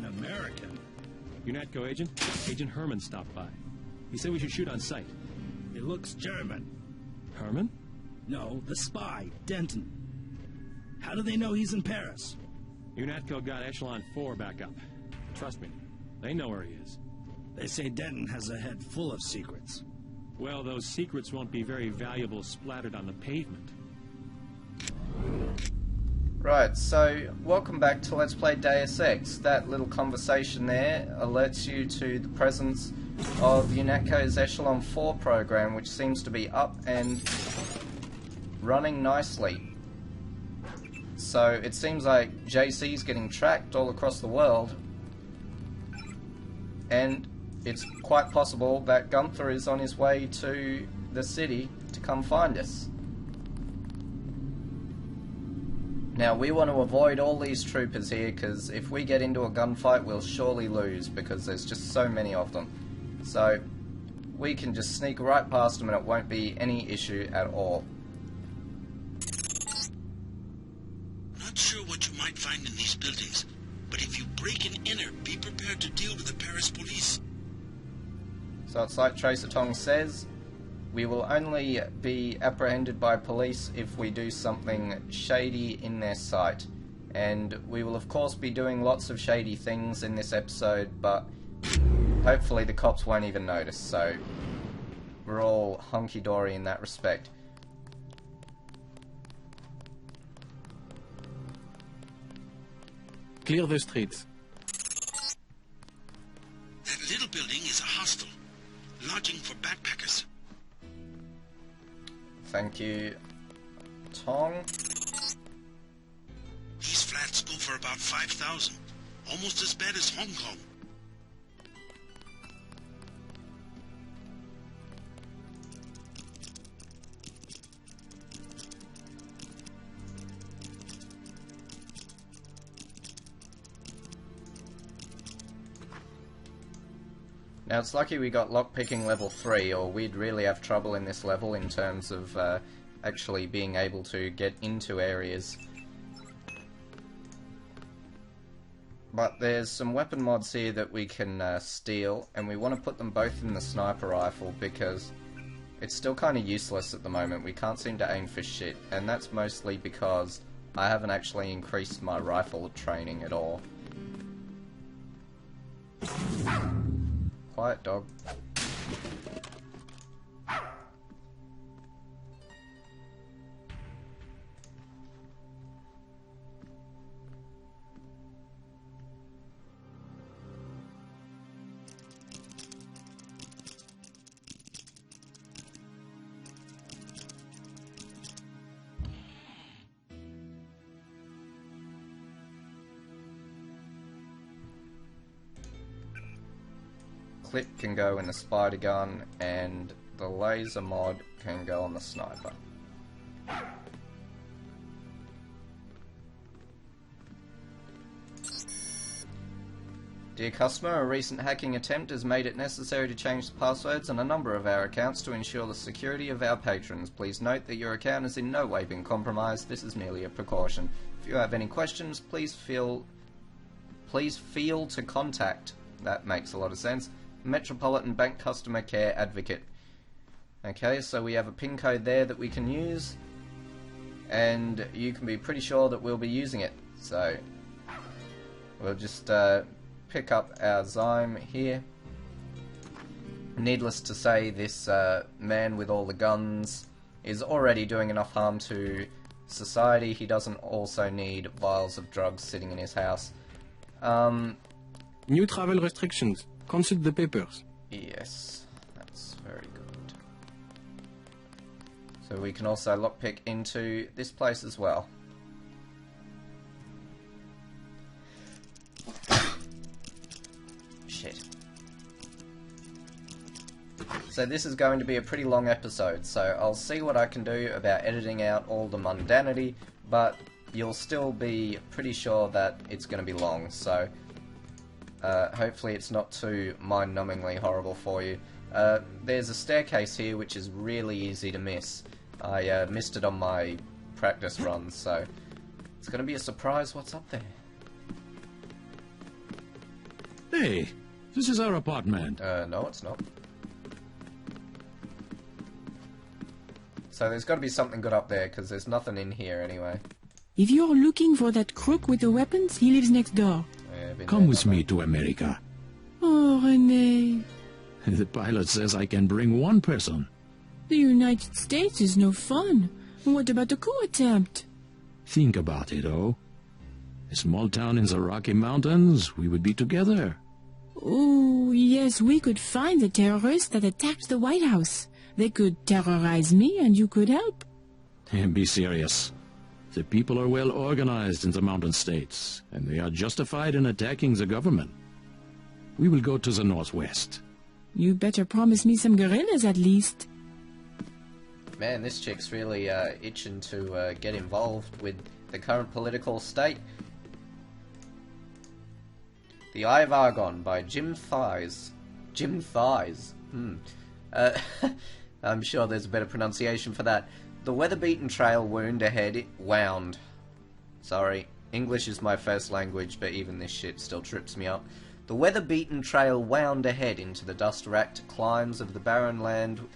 American? UNATCO agent? Agent Herman stopped by. He said we should shoot on sight. He looks German. Herman? No, the spy, Denton. How do they know he's in Paris? UNATCO got Echelon 4 back up. Trust me, they know where he is. They say Denton has a head full of secrets. Well, those secrets won't be very valuable splattered on the pavement. Right, so welcome back to Let's Play Deus Ex. That little conversation there alerts you to the presence of UNATCO's Echelon 4 program, which seems to be up and running nicely. So it seems like JC's getting tracked all across the world, and it's quite possible that Gunther is on his way to the city to come find us. Now, we want to avoid all these troopers here, because if we get into a gunfight, we'll surely lose, because there's just so many of them. So, we can just sneak right past them and it won't be any issue at all. Not sure what you might find in these buildings, but if you break and enter, be prepared to deal with the Paris police. So it's like Tracer Tong says, we will only be apprehended by police if we do something shady in their sight. And we will of course be doing lots of shady things in this episode, but hopefully the cops won't even notice, so we're all hunky-dory in that respect. Clear the streets. That little building is a hostel, lodging for backpackers. Thank you, Tong. These flats go for about 5,000, almost as bad as Hong Kong. Now it's lucky we got lockpicking level 3, or we'd really have trouble in this level in terms of actually being able to get into areas. But there's some weapon mods here that we can steal, and we want to put them both in the sniper rifle because it's still kind of useless at the moment. We can't seem to aim for shit, and that's mostly because I haven't actually increased my rifle training at all. Quiet, dog. Clip can go in the spider gun, and the laser mod can go on the sniper. Dear customer, a recent hacking attempt has made it necessary to change the passwords on a number of our accounts to ensure the security of our patrons. Please note that your account has in no way been compromised. This is merely a precaution. If you have any questions, please feel to contact. That makes a lot of sense. Metropolitan Bank Customer Care Advocate. Okay, so we have a PIN code there that we can use, and you can be pretty sure that we'll be using it. So we'll just pick up our Zyme here. Needless to say, this man with all the guns is already doing enough harm to society. He doesn't also need vials of drugs sitting in his house. New travel restrictions. Consult the papers. Yes, that's very good. So we can also lockpick into this place as well. Shit. So this is going to be a pretty long episode, so I'll see what I can do about editing out all the mundanity, but you'll still be pretty sure that it's going to be long, so hopefully it's not too mind-numbingly horrible for you. There's a staircase here which is really easy to miss. I missed it on my practice runs, so it's going to be a surprise what's up there. Hey, this is our apartment. No, it's not. So there's got to be something good up there, because there's nothing in here anyway. If you're looking for that crook with the weapons, he lives next door. Yeah, Come with me to America. Oh, René. The pilot says I can bring one person. The United States is no fun. What about the coup attempt? Think about it, oh. A small town in the Rocky Mountains, we would be together. Oh, yes, we could find the terrorists that attacked the White House. They could terrorize me and you could help. Be serious. The people are well organized in the mountain states, and they are justified in attacking the government. We will go to the northwest. You better promise me some guerrillas at least. Man, this chick's really itching to get involved with the current political state. The Eye of Argon by Jim Thies. Jim Thies. I'm sure there's a better pronunciation for that. The weather-beaten trail wound ahead wound. Sorry, English is my first language, but even this shit still trips me up. The weather-beaten trail wound ahead into the dust-racked climes of the barren land,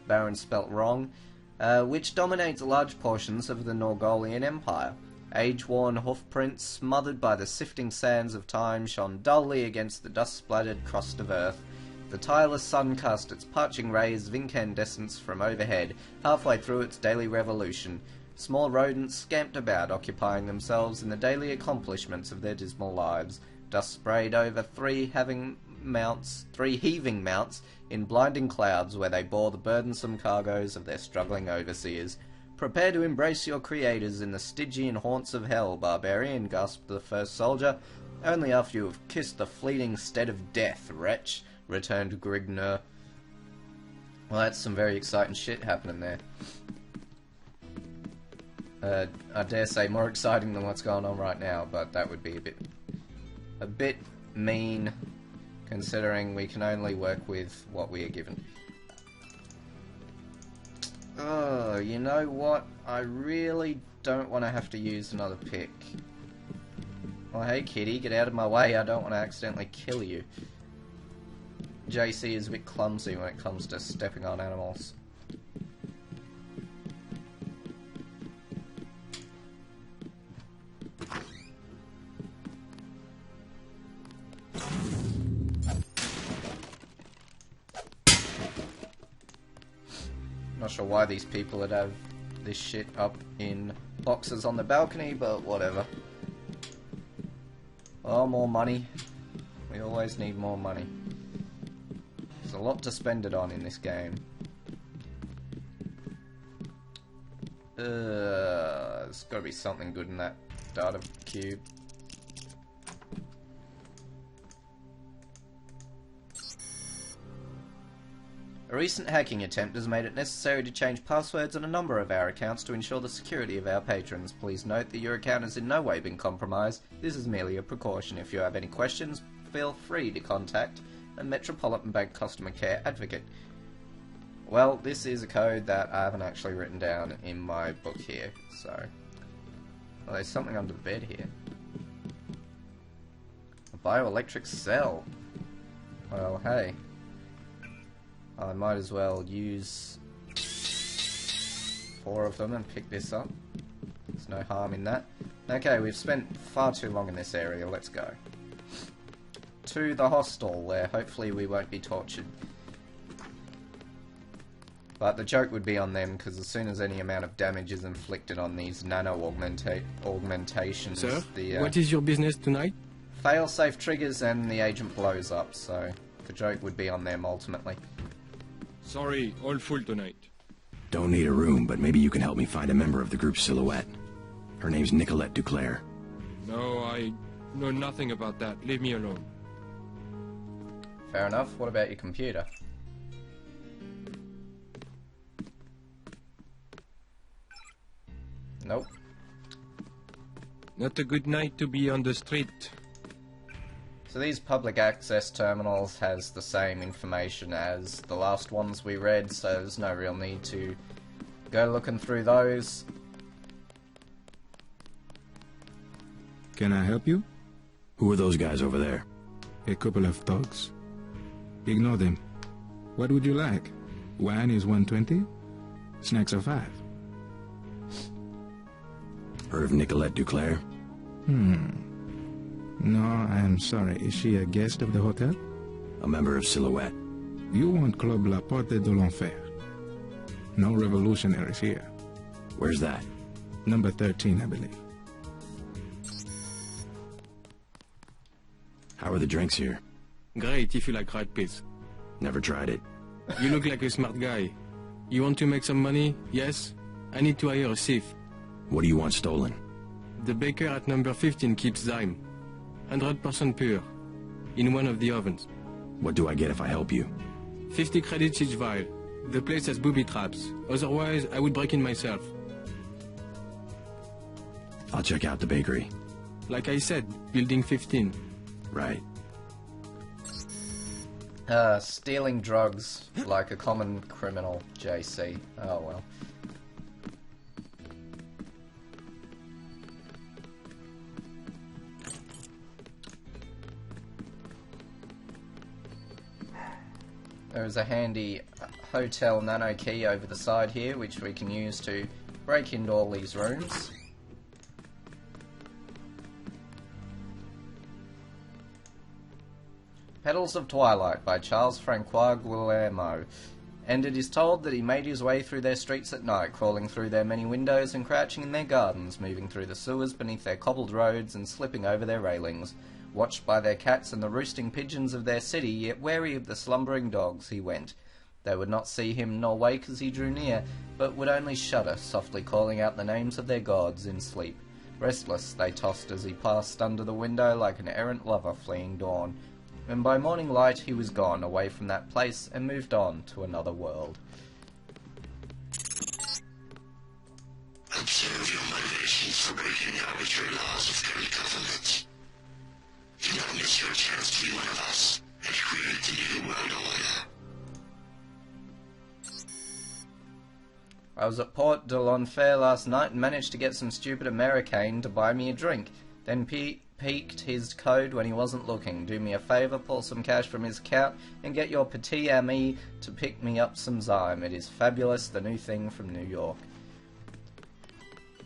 barren spelt wrong, which dominates large portions of the Norgolian Empire. Age-worn hoofprints, smothered by the sifting sands of time, shone dully against the dust-splattered crust of earth. The tireless sun cast its parching rays of incandescence from overhead, halfway through its daily revolution. Small rodents scamped about, occupying themselves in the daily accomplishments of their dismal lives. Dust sprayed over three heaving mounts in blinding clouds where they bore the burdensome cargoes of their struggling overseers. "Prepare to embrace your creators in the Stygian haunts of hell, barbarian," gasped the first soldier. "Only after you have kissed the fleeting stead of death, wretch," returned Grigneur. Well, that's some very exciting shit happening there. I dare say more exciting than what's going on right now, but that would be a bit mean, considering we can only work with what we are given. Oh, you know what? I really don't want to have to use another pick. Well, hey kitty, get out of my way, I don't want to accidentally kill you. JC is a bit clumsy when it comes to stepping on animals. Not sure why these people would have this shit up in boxes on the balcony, but whatever. Oh, more money. We always need more money. There's a lot to spend it on in this game. There's got to be something good in that data cube. A recent hacking attempt has made it necessary to change passwords on a number of our accounts to ensure the security of our patrons. Please note that your account has in no way been compromised. This is merely a precaution. If you have any questions, feel free to contact a Metropolitan Bank customer care advocate. Well, this is a code that I haven't actually written down in my book here, so... Well, there's something under the bed here. A bioelectric cell. Well, hey. I might as well use 4 of them and pick this up. There's no harm in that. Okay, we've spent far too long in this area. Let's go. To the hostel, where hopefully we won't be tortured. But the joke would be on them, because as soon as any amount of damage is inflicted on these augmentations... Sir, what is your business tonight? Fail-safe triggers and the agent blows up, so the joke would be on them ultimately. Sorry, all full tonight. Don't need a room, but maybe you can help me find a member of the group CLoWnn. Her name's Nicolette Duclair. No, I know nothing about that. Leave me alone. Fair enough. What about your computer? Nope. Not a good night to be on the street. So these public access terminals has the same information as the last ones we read, so there's no real need to go looking through those. Can I help you? Who are those guys over there? A couple of thugs. Ignore them. What would you like? Wine is 120? Snacks are 5. Heard of Nicolette Duclair? No, I'm sorry. Is she a guest of the hotel? A member of Silhouette. You want Club La Porte de l'Enfer. No revolutionaries here. Where's that? Number 13, I believe. How are the drinks here? Great, if you like rat pills. Never tried it. You look like a smart guy. You want to make some money? Yes? I need to hire a thief. What do you want stolen? The baker at number 15 keeps Zyme. 100% pure. In one of the ovens. What do I get if I help you? 50 credits each vial. The place has booby traps. Otherwise, I would break in myself. I'll check out the bakery. Like I said, building 15. Right. Stealing drugs like a common criminal, JC. Oh well. There's a handy hotel nano key over the side here, which we can use to break into all these rooms. Petals of Twilight by Charles Francois Guillermo. And it is told that he made his way through their streets at night, crawling through their many windows and crouching in their gardens, moving through the sewers beneath their cobbled roads and slipping over their railings. Watched by their cats and the roosting pigeons of their city, yet wary of the slumbering dogs, he went. They would not see him nor wake as he drew near, but would only shudder, softly calling out the names of their gods in sleep. Restless they tossed as he passed under the window like an errant lover fleeing dawn. And by morning light he was gone, away from that place, and moved on to another world. Observe your motivations for breaking arbitrary laws of current government. Do not miss your chance to be one of us and create the new world order. I was at Porte de l'Enfer last night and managed to get some stupid American to buy me a drink. Then peeked his code when he wasn't looking. Do me a favour, pull some cash from his account and get your petit ami to pick me up some Zyme. It is fabulous, the new thing from New York.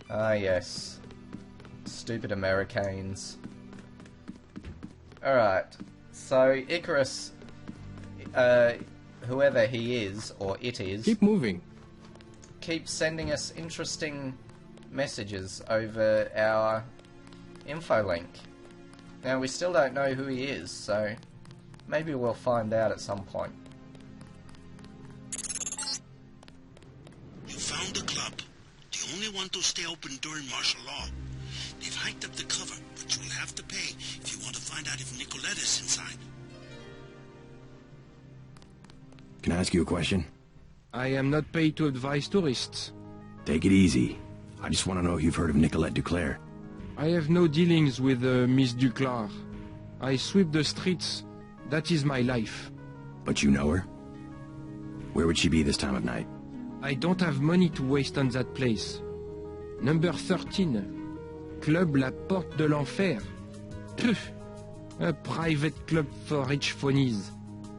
Ah yes. Stupid Americans. Alright, so Icarus, whoever he is, or it is... Keep moving. Keeps sending us interesting messages over our info link. Now we still don't know who he is, so maybe we'll find out at some point. You found the club, the only one to stay open during martial law. They've hiked up the cover, but you will have to pay if you want to find out if Nicolette is inside. Can I ask you a question? I am not paid to advise tourists. Take it easy. I just want to know if you've heard of Nicolette Duclair. I have no dealings with Miss Duclair. I sweep the streets. That is my life. But you know her? Where would she be this time of night? I don't have money to waste on that place. Number 13. Club La Porte de l'Enfer. Pff, a private club for rich phonies.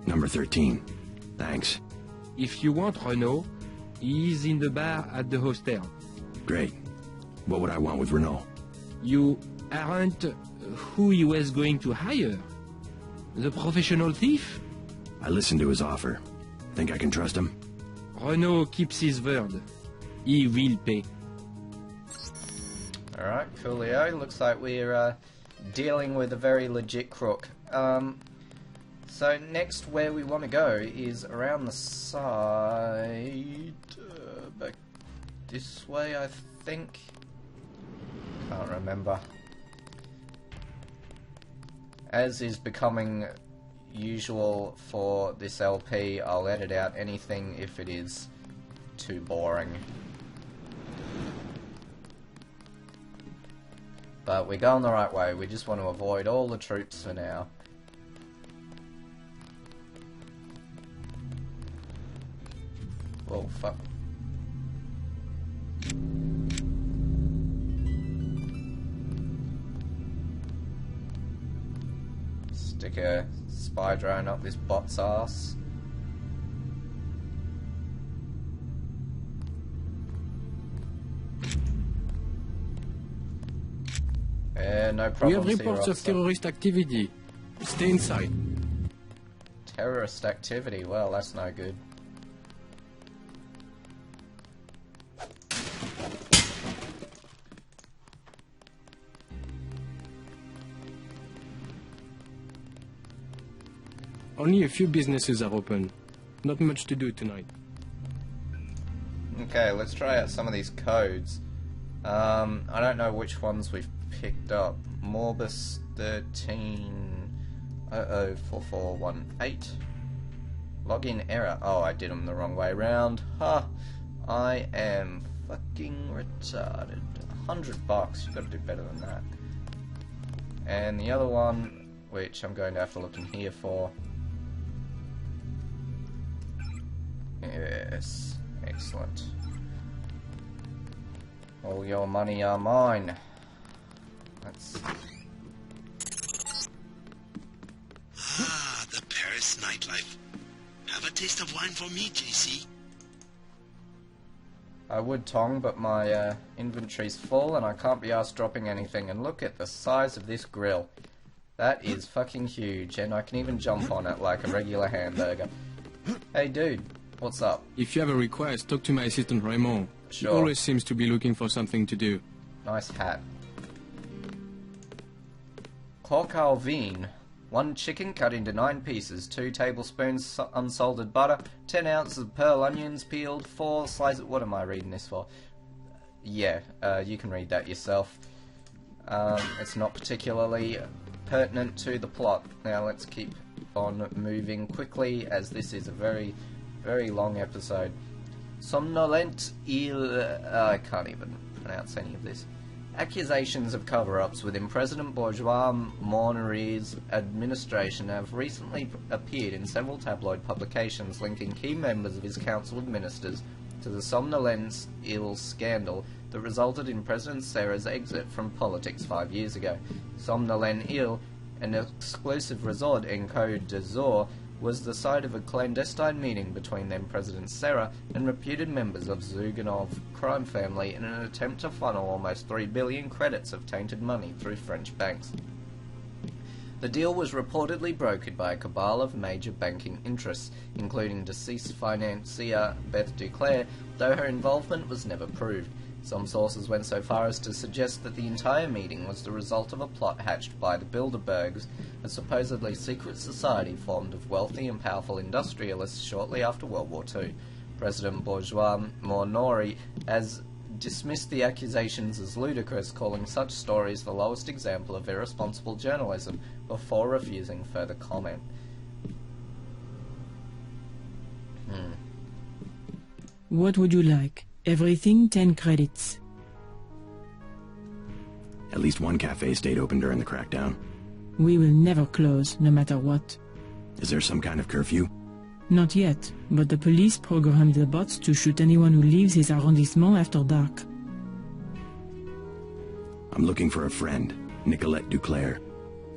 Number 13. Thanks. If you want Renault, he is in the bar at the hostel. Great. What would I want with Renault? You aren't who he was going to hire? The professional thief? I listened to his offer. Think I can trust him? Renault keeps his word. He will pay. Alright, coolio. Looks like we're dealing with a very legit crook. So next where we want to go is around the side, back this way I think, can't remember. As is becoming usual for this LP, I'll edit out anything if it is too boring. But we're going the right way, we just want to avoid all the troops for now. Oh, fuck. Stick a spy drone up this bot's ass. No We problems have reports here, of terrorist activity. Stay inside. Terrorist activity, well, that's no good. Only a few businesses are open. Not much to do tonight. Okay, let's try out some of these codes. I don't know which ones we've picked up. Morbus 13004418. Login error. Oh, I did them the wrong way round. Ha! I am fucking retarded. $100. You've got to do better than that. And the other one, which I'm going to have to look in here for. Yes, excellent. All your money are mine. That's... Ah, the Paris nightlife. Have a taste of wine for me, JC. I would, Tong, but my inventory's full and I can't be asked dropping anything. And look at the size of this grill. That is fucking huge, and I can even jump on it like a regular hamburger. Hey, dude. What's up? If you have a request, talk to my assistant Renault. She Sure. always seems to be looking for something to do. Nice hat. CLoWnn. 1 chicken cut into 9 pieces, 2 tablespoons unsalted butter, 10 ounces of pearl onions peeled, 4 slices... What am I reading this for? Yeah, you can read that yourself. It's not particularly pertinent to the plot. Now let's keep on moving quickly, as this is a very, very long episode. Somnolent I can't even pronounce any of this. Accusations of cover-ups within President Bourgeois Monnery's administration have recently appeared in several tabloid publications linking key members of his Council of Ministers to the Somnolent scandal that resulted in President Serra's exit from politics 5 years ago. Somnolent, an exclusive resort in Côte d'Azur, was the site of a clandestine meeting between then President Serra and reputed members of Zuganov crime family in an attempt to funnel almost 3 billion credits of tainted money through French banks. The deal was reportedly brokered by a cabal of major banking interests, including deceased financier Beth Duclair, though her involvement was never proved. Some sources went so far as to suggest that the entire meeting was the result of a plot hatched by the Bilderbergs, a supposedly secret society formed of wealthy and powerful industrialists shortly after World War II. President Bourgeois Monnery has dismissed the accusations as ludicrous, calling such stories the lowest example of irresponsible journalism, before refusing further comment. What would you like? Everything 10 credits. At least one cafe stayed open during the crackdown. We will never close, no matter what. Is there some kind of curfew? Not yet, but the police programmed the bots to shoot anyone who leaves his arrondissement after dark. I'm looking for a friend, Nicolette Duclair.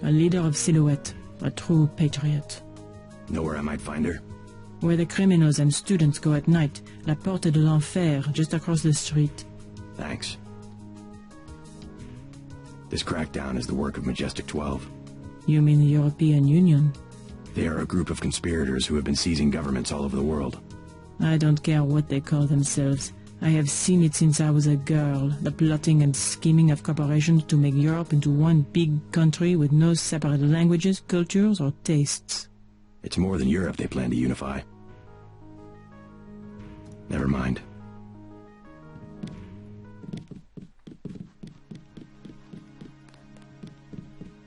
A leader of Silhouette, a true patriot. Know where I might find her? Where the criminals and students go at night, La Porte de l'Enfer, just across the street. Thanks. This crackdown is the work of Majestic 12. You mean the European Union? They are a group of conspirators who have been seizing governments all over the world. I don't care what they call themselves. I have seen it since I was a girl, the plotting and scheming of corporations to make Europe into one big country with no separate languages, cultures, or tastes. It's more than Europe they plan to unify. Never mind.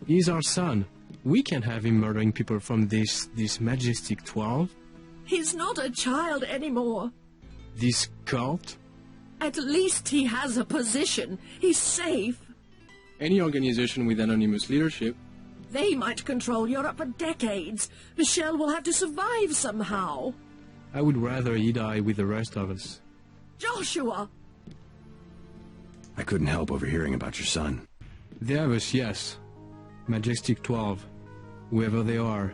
He's our son. We can't have him murdering people from this Majestic 12. He's not a child anymore. This cult. At least he has a position. He's safe. Any organization with anonymous leadership. They might control Europe for decades. Michel will have to survive somehow. I would rather he die with the rest of us. Joshua! I couldn't help overhearing about your son. They have us, yes. Majestic 12. Whoever they are,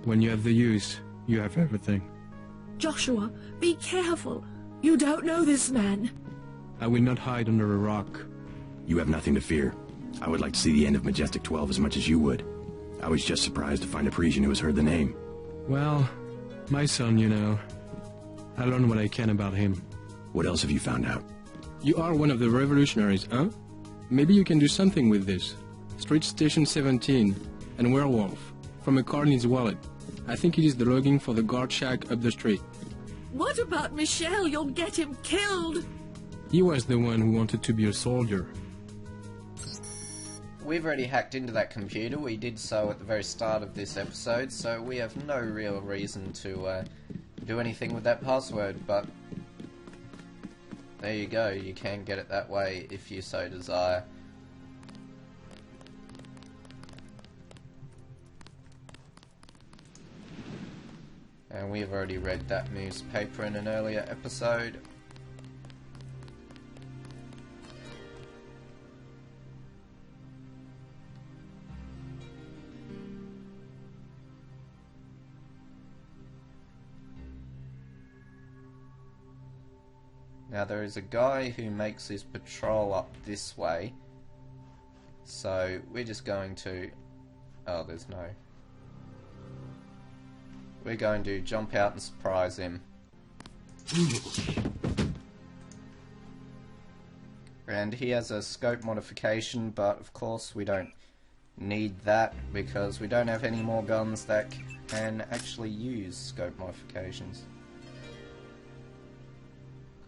when you have the use, you have everything. Joshua, be careful. You don't know this man. I will not hide under a rock. You have nothing to fear. I would like to see the end of Majestic 12 as much as you would. I was just surprised to find a Parisian who has heard the name. Well, my son, you know. I learned what I can about him. What else have you found out? You are one of the revolutionaries, huh? Maybe you can do something with this. Street Station 17 and Werewolf from a car in his wallet. I think it is the logging for the guard shack up the street. What about Michel? You'll get him killed. He was the one who wanted to be a soldier. We've already hacked into that computer. We did so at the very start of this episode, so we have no real reason to do anything with that password, but there you go. You can get it that way if you so desire. And we've already read that newspaper in an earlier episode. Now there is a guy who makes his patrol up this way, so we're just going to... oh, there's no... we're going to jump out and surprise him. And he has a scope modification, but of course we don't need that because we don't have any more guns that can actually use scope modifications.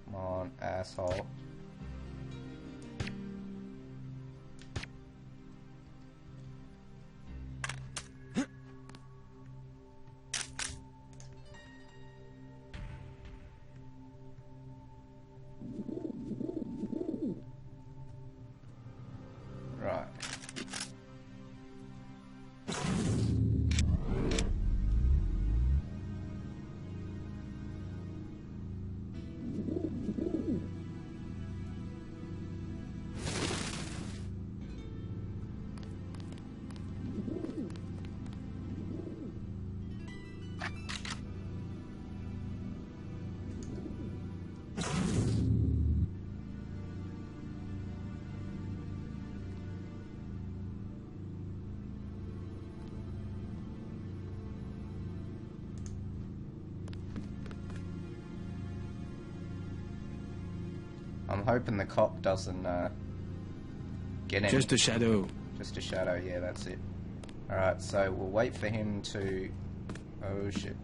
Come on, asshole. Right. I'm hoping the cop doesn't get in. Just a shadow. Just a shadow, yeah, that's it. Alright, so we'll wait for him to... oh shit.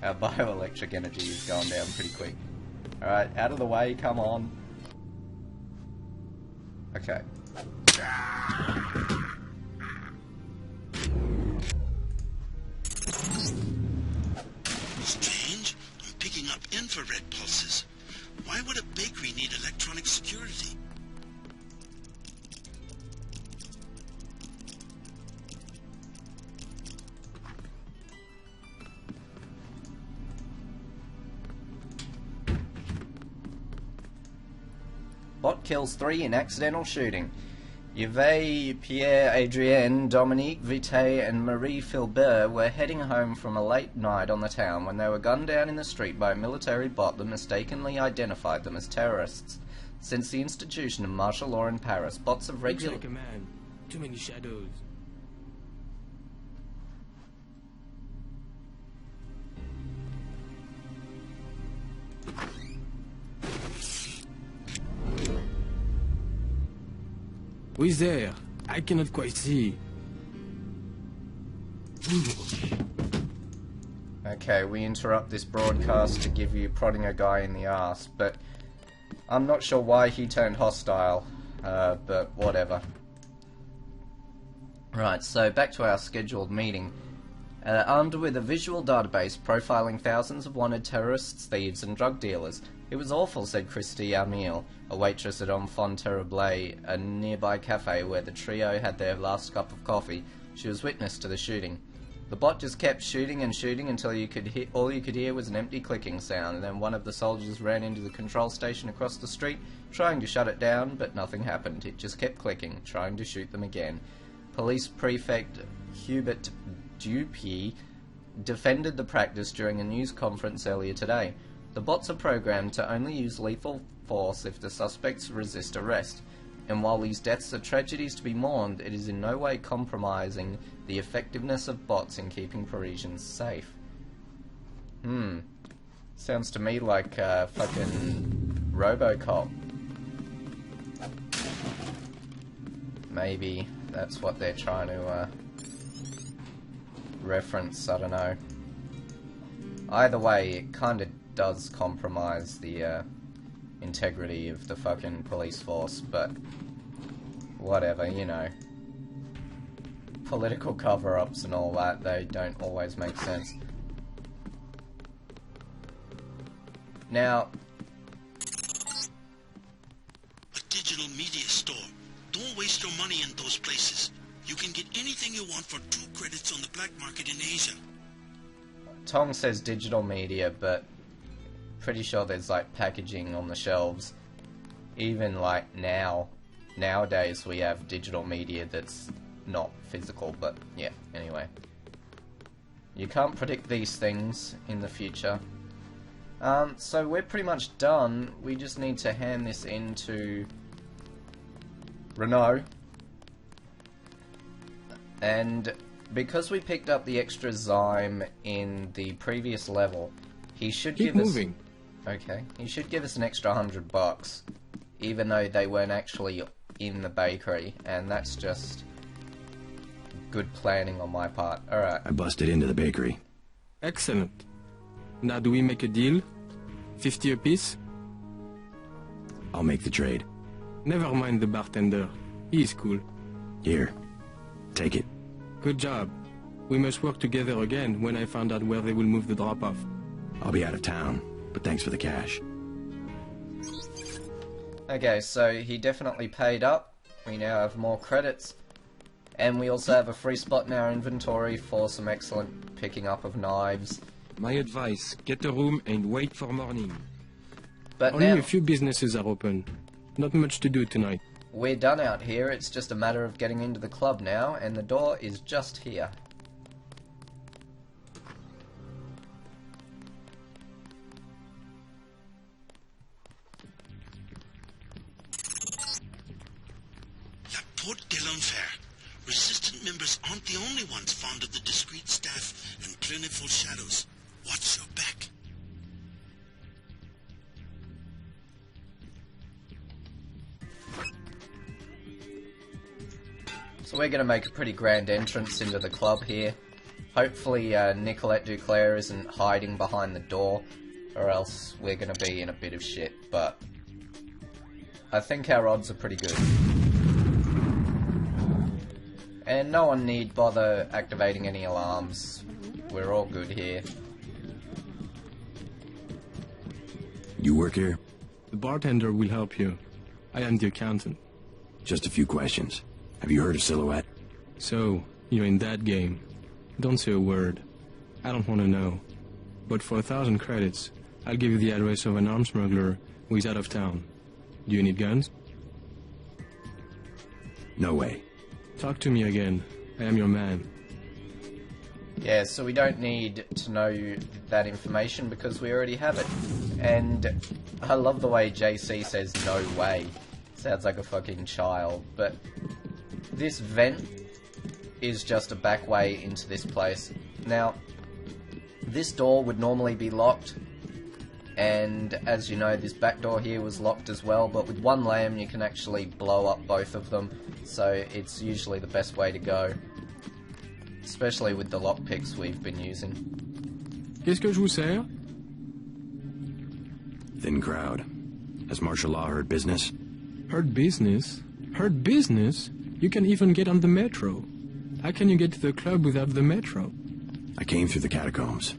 Our bioelectric energy is going down pretty quick. Alright, out of the way, come on. Okay. Strange. I'm picking up infrared pulses. Why would a bakery need electronic security? Bot kills 3 in accidental shooting. Yves, Pierre, Adrienne, Dominique, Vitae and Marie Philbert were heading home from a late night on the town when they were gunned down in the street by a military bot that mistakenly identified them as terrorists. Since the institution of martial law in Paris, bots have regularly... Looks like a man. Too many shadows. Who is there? I cannot quite see. Okay, we interrupt this broadcast to give you prodding a guy in the arse, but I'm not sure why he turned hostile, but whatever. Right, so back to our scheduled meeting. Armed with a visual database profiling thousands of wanted terrorists, thieves and drug dealers. It was awful, said Christy Amil, a waitress at Enfant Terrible, a nearby cafe where the trio had their last cup of coffee. She was witness to the shooting. The bot just kept shooting and shooting until all you could hear was an empty clicking sound, and then one of the soldiers ran into the control station across the street, trying to shut it down, but nothing happened. It just kept clicking, trying to shoot them again. Police Prefect Hubert Dupuy defended the practice during a news conference earlier today. The bots are programmed to only use lethal force if the suspects resist arrest, and while these deaths are tragedies to be mourned, it is in no way compromising the effectiveness of bots in keeping Parisians safe. Sounds to me like fucking RoboCop. Maybe that's what they're trying to reference, I don't know. Either way, it kind of does compromise the integrity of the fucking police force, but whatever, you know. Political cover-ups and all that, they don't always make sense. Now, a digital media store. Don't waste your money in those places. You can get anything you want for 2 credits on the black market in Asia. Tong says digital media, but pretty sure there's like packaging on the shelves. Even like nowadays we have digital media that's not physical, but yeah, anyway. You can't predict these things in the future. So we're pretty much done. We just need to hand this in to Renault. And because we picked up the extra Zyme in the previous level, he should give us... moving. Okay, he should give us an extra $100, even though they weren't actually in the bakery, and that's just good planning on my part. Alright. I busted into the bakery. Excellent. Now do we make a deal? 50 apiece? I'll make the trade. Never mind the bartender. He's cool. Here. Take it. Good job. We must work together again when I find out where they will move the drop-off. I'll be out of town, but thanks for the cash. Okay, so he definitely paid up. We now have more credits. And we also have a free spot in our inventory for some excellent picking up of knives. My advice, get a room and wait for morning. But Only now a few businesses are open. Not much to do tonight. we're done out here. It's just a matter of getting into the club now, and the door is just here. La Porte de l'Enfer. Resistant members aren't the only ones fond of the discreet staff and plentiful shadows. Watch your back. So we're going to make a pretty grand entrance into the club here. Hopefully Nicolette Duclair isn't hiding behind the door, or else we're going to be in a bit of shit, but I think our odds are pretty good. And no one need bother activating any alarms. We're all good here. You work here? The bartender will help you. I am the accountant. Just a few questions. Have you heard of CLoWnn? So, you're in that game. Don't say a word. I don't want to know. But for 1,000 credits, I'll give you the address of an arms smuggler who is out of town. Do you need guns? No way. Talk to me again. I am your man. Yeah, so we don't need to know that information because we already have it. And I love the way JC says no way. Sounds like a fucking child, but this vent is just a back way into this place. Now, this door would normally be locked, and as you know, this back door here was locked as well, but with one lamp you can actually blow up both of them, so it's usually the best way to go. Especially with the lockpicks we've been using. Qu'est-ce que je vous sers? Thin crowd. Has martial law heard business? Heard business? Heard business? You can even get on the metro. How can you get to the club without the metro? I came through the catacombs.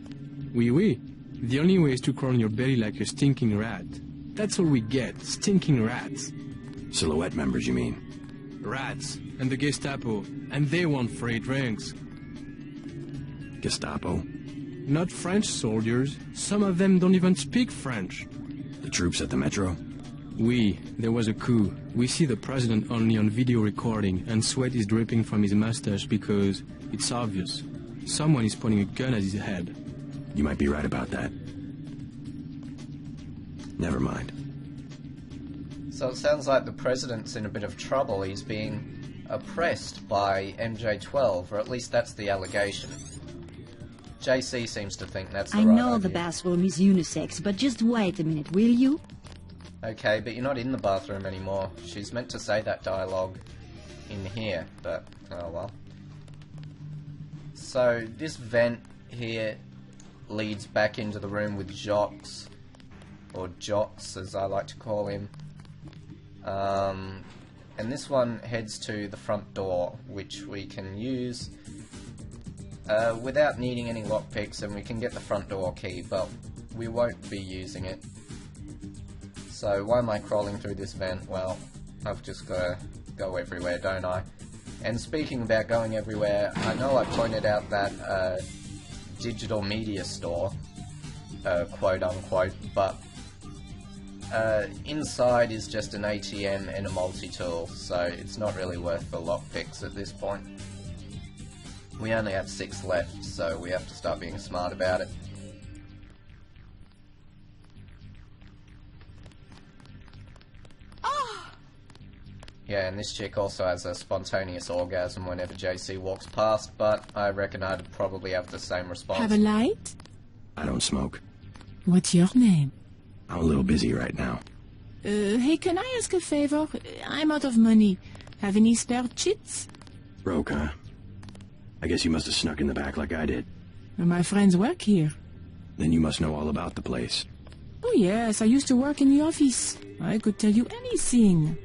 Oui, oui. The only way is to crawl on your belly like a stinking rat. That's all we get, stinking rats. CLoWnn members, you mean? Rats, and the Gestapo, and they want free drinks. Gestapo? Not French soldiers. Some of them don't even speak French. The troops at the metro? There was a coup. We see the president only on video recording, and sweat is dripping from his mustache because it's obvious. Someone is pointing a gun at his head. You might be right about that. Never mind. So it sounds like the president's in a bit of trouble. He's being oppressed by MJ-12, or at least that's the allegation. JC seems to think that's the right I know idea. the bathroom is unisex, but just wait a minute, will you? Okay, but you're not in the bathroom anymore. She's meant to say that dialogue in here, but oh well. So this vent here leads back into the room with Jocks, or Jocks as I like to call him. And this one heads to the front door, which we can use without needing any lockpicks, and we can get the front door key, but we won't be using it. So why am I crawling through this vent? Well, I've just got to go everywhere, don't I? And speaking about going everywhere, I know I pointed out that digital media store, quote unquote, but inside is just an ATM and a multi-tool, so it's not really worth the lockpicks at this point. We only have 6 left, so we have to start being smart about it. Yeah, and this chick also has a spontaneous orgasm whenever JC walks past, but I reckon I'd probably have the same response. Have a light? I don't smoke. What's your name? I'm a little busy right now. Hey, can I ask a favor? I'm out of money. Have any spare chits? Broke, huh? I guess you must have snuck in the back like I did. My friends work here. Then you must know all about the place. Oh yes, I used to work in the office. I could tell you anything.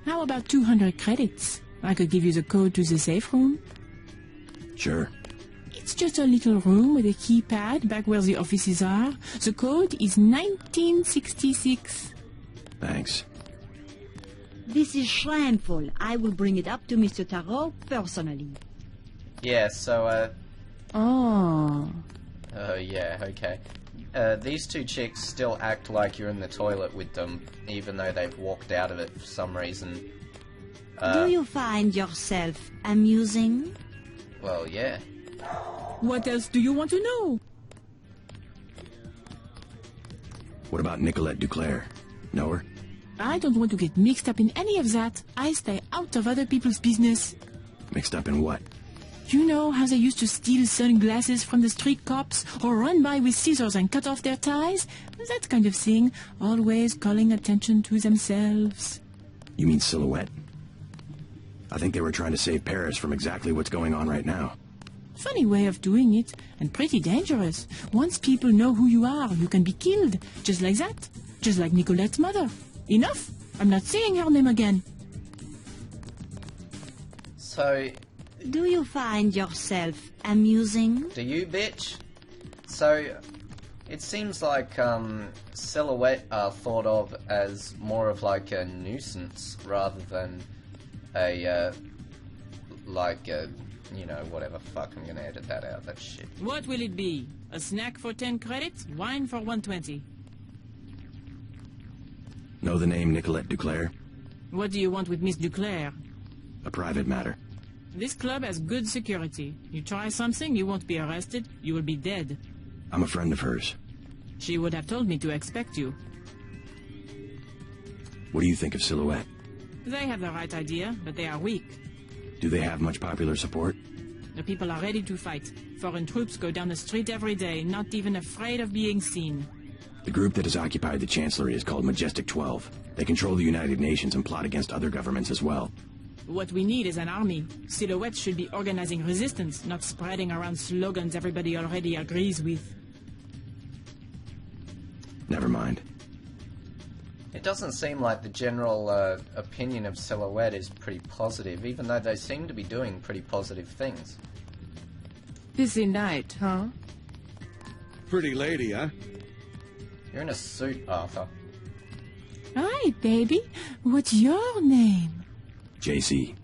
How about 200 credits? I could give you the code to the safe room. Sure. It's just a little room with a keypad back where the offices are. The code is 1966. Thanks. This is shameful. I will bring it up to Mr. Tarot personally. Yeah, so, Oh. oh yeah, okay. These two chicks still act like you're in the toilet with them, even though they've walked out of it for some reason. Do you find yourself amusing? Well, yeah. What else do you want to know? What about Nicolette Duclair? Know her? I don't want to get mixed up in any of that. I stay out of other people's business. Mixed up in what? You know how they used to steal sunglasses from the street cops or run by with scissors and cut off their ties? That kind of thing, always calling attention to themselves. You mean Silhouette? I think they were trying to save Paris from exactly what's going on right now. Funny way of doing it, and pretty dangerous. Once people know who you are, you can be killed. Just like that. Just like Nicolette's mother. Enough! I'm not saying her name again. So, Do you find yourself amusing? do you, bitch? So, it seems like, Silhouette are thought of as more of like a nuisance rather than a, you know, whatever, fuck, I'm gonna edit that out, that shit. What will it be? A snack for 10 credits? Wine for 120. Know the name Nicolette Duclair? What do you want with Miss Duclair? A private matter. This club has good security. You try something, you won't be arrested. You will be dead. I'm a friend of hers. She would have told me to expect you. What do you think of Silhouette? They have the right idea, but they are weak. Do they have much popular support? The people are ready to fight. Foreign troops go down the street every day, not even afraid of being seen. The group that has occupied the Chancellery is called Majestic 12. They control the United Nations and plot against other governments as well. What we need is an army. Silhouette should be organizing resistance, not spreading around slogans everybody already agrees with. Never mind. It doesn't seem like the general opinion of Silhouette is pretty positive, even though they seem to be doing pretty positive things. Busy night, huh? Pretty lady, huh? You're in a suit, Arthur. Hi, baby. What's your name? JC.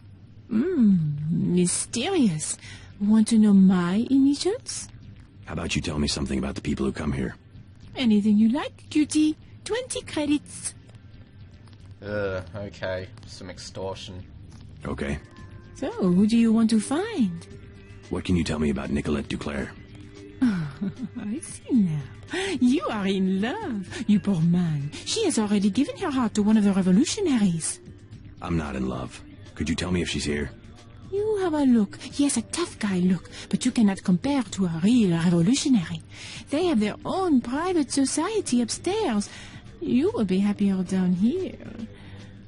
Mysterious. Want to know my initials? How about you tell me something about the people who come here? Anything you like, cutie. 20 credits. Okay. Some extortion. Okay. So, who do you want to find? What can you tell me about Nicolette Duclair? I see now. You are in love, you poor man. She has already given her heart to one of the revolutionaries. I'm not in love. Could you tell me if she's here? You have a look. Yes, a tough guy look, but you cannot compare to a real revolutionary. They have their own private society upstairs. You will be happier down here.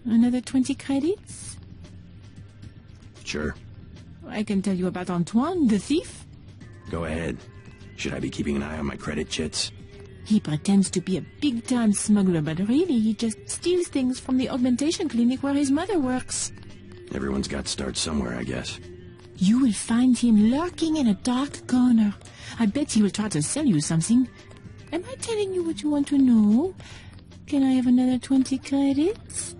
Another 20 credits? Sure. I can tell you about Antoine, the thief. Go ahead. Should I be keeping an eye on my credit chits? He pretends to be a big-time smuggler, but really he just steals things from the augmentation clinic where his mother works. Everyone's got to start somewhere, I guess. You will find him lurking in a dark corner. I bet he will try to sell you something. Am I telling you what you want to know? Can I have another 20 credits?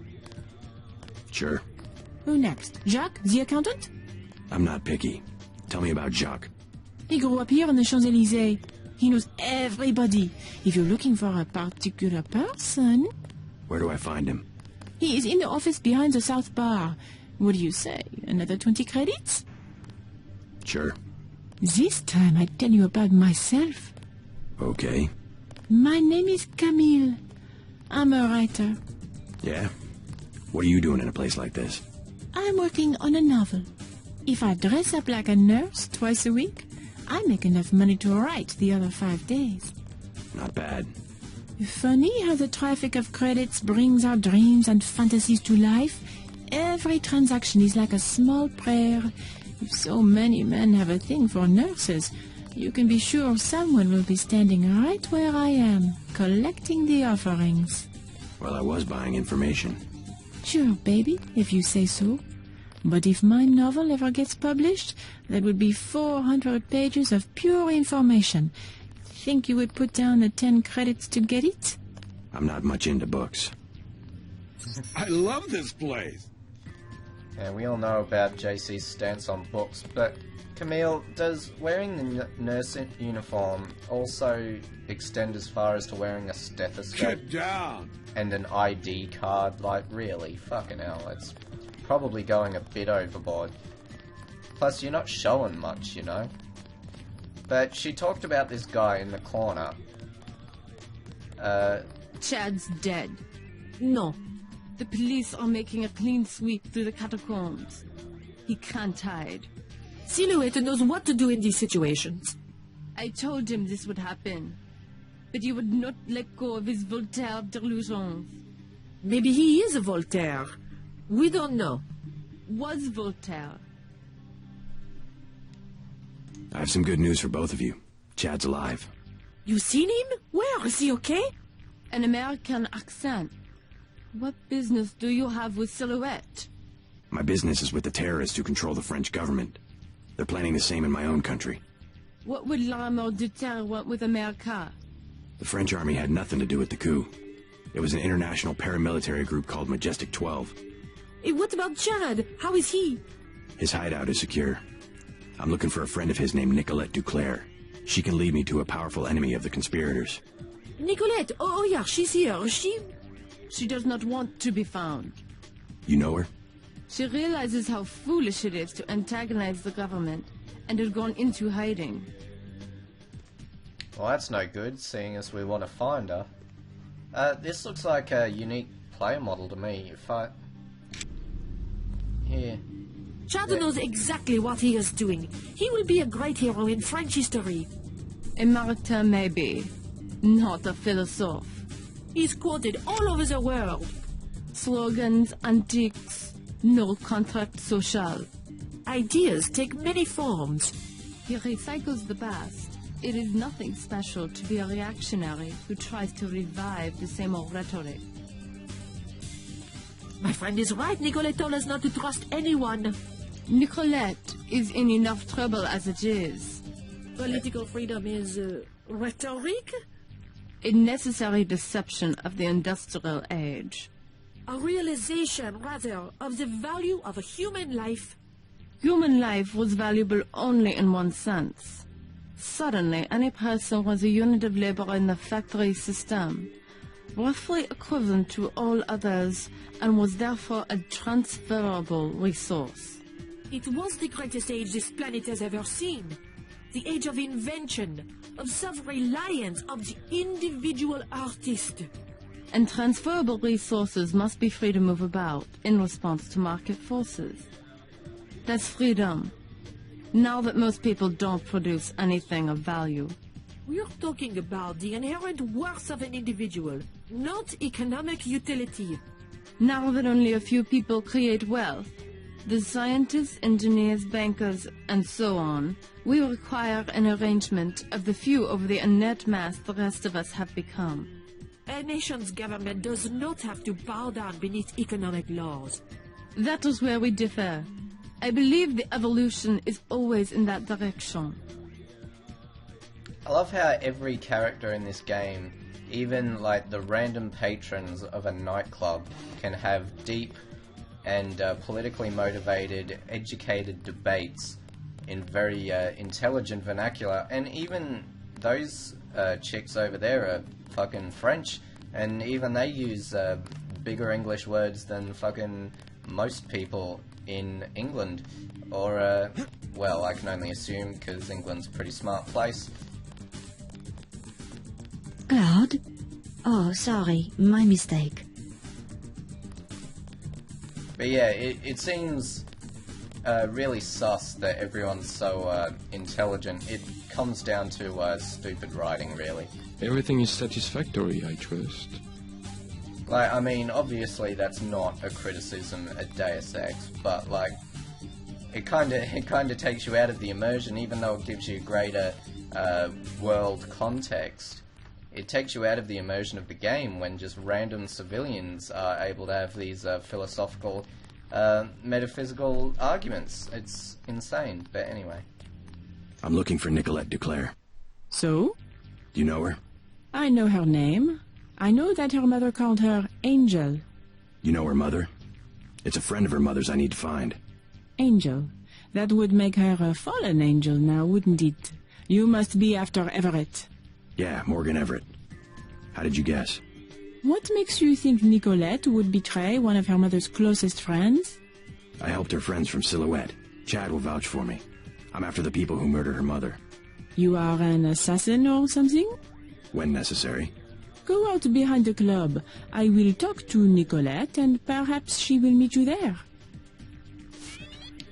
Sure. Who next? Jacques, the accountant? I'm not picky. Tell me about Jacques. He grew up here on the Champs-Élysées. He knows everybody. If you're looking for a particular person... Where do I find him? He is in the office behind the South Bar. What do you say? Another 20 credits? Sure. This time I tell you about myself. Okay. My name is Camille. I'm a writer. Yeah? What are you doing in a place like this? I'm working on a novel. If I dress up like a nurse twice a week, I make enough money to write the other 5 days. Not bad. Funny how the traffic of credits brings our dreams and fantasies to life. Every transaction is like a small prayer. If so many men have a thing for nurses, you can be sure someone will be standing right where I am, collecting the offerings. Well, I was buying information. Sure, baby, if you say so. But if my novel ever gets published, that would be 400 pages of pure information. Think you would put down the 10 credits to get it? I'm not much into books. I love this place. Yeah, we all know about JC's stance on books, but Camille, does wearing the nurse uniform also extend as far as to wearing a stethoscope? Get down! And an ID card? Like, really? Fucking hell, it's probably going a bit overboard. Plus, you're not showing much, you know? But she talked about this guy in the corner. Chad's dead. No. The police are making a clean sweep through the catacombs. He can't hide. Silhouette knows what to do in these situations. I told him this would happen, but he would not let go of his Voltaire delusions. Maybe he is a Voltaire. We don't know. Was Voltaire. I have some good news for both of you. Chad's alive. You seen him? Where? Is he okay? An American accent. What business do you have with Silhouette? My business is with the terrorists who control the French government. They're planning the same in my own country. What would l'armée de terre want with America? The French army had nothing to do with the coup. It was an international paramilitary group called Majestic 12. Hey, what about Chad? How is he? His hideout is secure. I'm looking for a friend of his named Nicolette Duclair. She can lead me to a powerful enemy of the conspirators. Nicolette! Oh yeah, she's here. She does not want to be found. You know her? She realizes how foolish it is to antagonize the government, and has gone into hiding. Well, that's no good, seeing as we want to find her. This looks like a unique player model to me. Here. Chad knows exactly what he is doing. He will be a great hero in French history. A martyr maybe, not a philosophe. He's quoted all over the world. Slogans, antiques, no contract social. Ideas take many forms. He recycles the past. It is nothing special to be a reactionary who tries to revive the same old rhetoric. My friend is right. Nicolette told us not to trust anyone. Nicolette is in enough trouble as it is. Political freedom is rhetoric? A necessary deception of the industrial age. A realization, rather, of the value of a human life. Human life was valuable only in one sense. Suddenly, any person was a unit of labor in the factory system. roughly equivalent to all others, and was therefore a transferable resource. It was the greatest age this planet has ever seen. The age of invention, of self-reliance, of the individual artist. And transferable resources must be free to move about in response to market forces. That's freedom. Now that most people don't produce anything of value. We're talking about the inherent worth of an individual, not economic utility. Now that only a few people create wealth, the scientists, engineers, bankers, and so on, we require an arrangement of the few over the inert mass the rest of us have become. A nation's government does not have to bow down beneath economic laws. That is where we differ. I believe the evolution is always in that direction. I love how every character in this game, even like the random patrons of a nightclub, can have deep and politically motivated, educated debates in very intelligent vernacular, and even those chicks over there are fucking French, and even they use bigger English words than fucking most people in England, or well, I can only assume because England's a pretty smart place. Claude? Oh, sorry, my mistake. But yeah, it seems really sus that everyone's so intelligent. It comes down to stupid writing, really. Everything is satisfactory, I trust. Like, I mean, obviously that's not a criticism at Deus Ex, but like, it kind of takes you out of the immersion, even though it gives you greater world context. It takes you out of the immersion of the game when just random civilians are able to have these philosophical, metaphysical arguments. It's insane, but anyway. I'm looking for Nicolette Duclair. So? Do you know her? I know her name. I know that her mother called her Angel. You know her mother? It's a friend of her mother's I need to find. Angel. That would make her a fallen angel now, wouldn't it? You must be after Everett. Yeah, Morgan Everett. How did you guess? What makes you think Nicolette would betray one of her mother's closest friends? I helped her friends from Silhouette. Chad will vouch for me. I'm after the people who murdered her mother. You are an assassin or something? When necessary. Go out behind the club. I will talk to Nicolette and perhaps she will meet you there.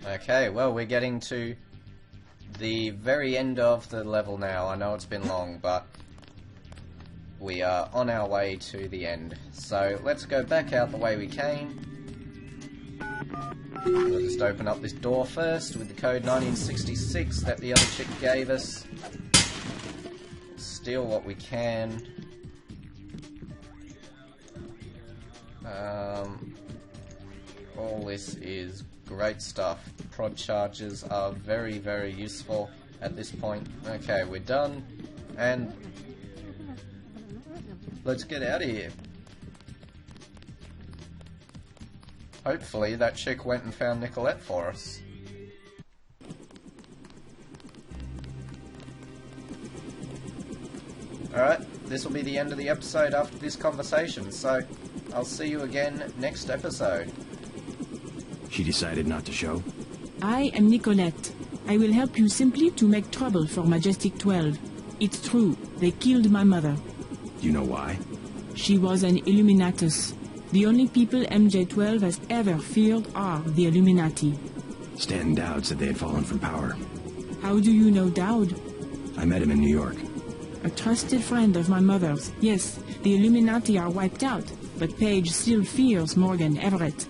Okay, well, we're getting to the very end of the level now. I know it's been long, but we are on our way to the end. So let's go back out the way we came. We'll just open up this door first with the code 1966 that the other chick gave us. Steal what we can. All this is great stuff. Prod charges are very, very useful at this point. Okay, we're done. And let's get out of here. Hopefully that chick went and found Nicolette for us. Alright, this will be the end of the episode after this conversation, so I'll see you again next episode. She decided not to show? I am Nicolette. I will help you simply to make trouble for Majestic 12. It's true, they killed my mother. Do you know why? She was an Illuminatus. The only people MJ-12 has ever feared are the Illuminati. Stanton Dowd said they had fallen from power. How do you know Dowd? I met him in New York. A trusted friend of my mother's. Yes, the Illuminati are wiped out, but Paige still fears Morgan Everett.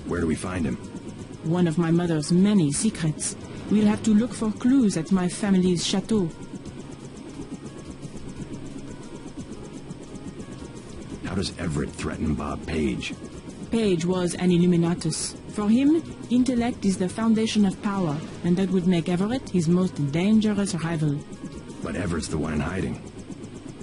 Where do we find him? One of my mother's many secrets. We'll have to look for clues at my family's chateau. How does Everett threaten Bob Page? Page was an Illuminatus. For him, intellect is the foundation of power, and that would make Everett his most dangerous rival. But Everett's the one in hiding.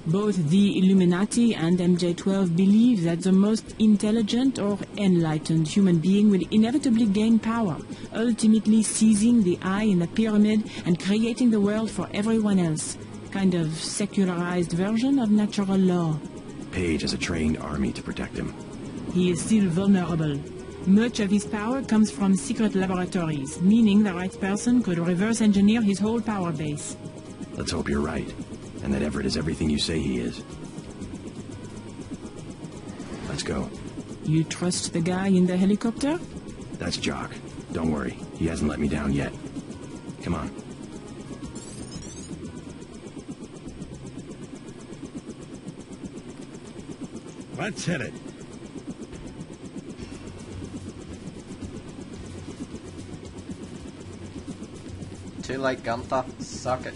Both the Illuminati and MJ-12 believe that the most intelligent or enlightened human being will inevitably gain power, ultimately seizing the eye in the pyramid and creating the world for everyone else. Kind of secularized version of natural law. Page has a trained army to protect him. He is still vulnerable. Much of his power comes from secret laboratories, meaning the right person could reverse engineer his whole power base. Let's hope you're right, and that Everett is everything you say he is. Let's go. You trust the guy in the helicopter? That's Jock. Don't worry, he hasn't let me down yet. Come on. Let's hit it. Too late, Gunther. Suck it.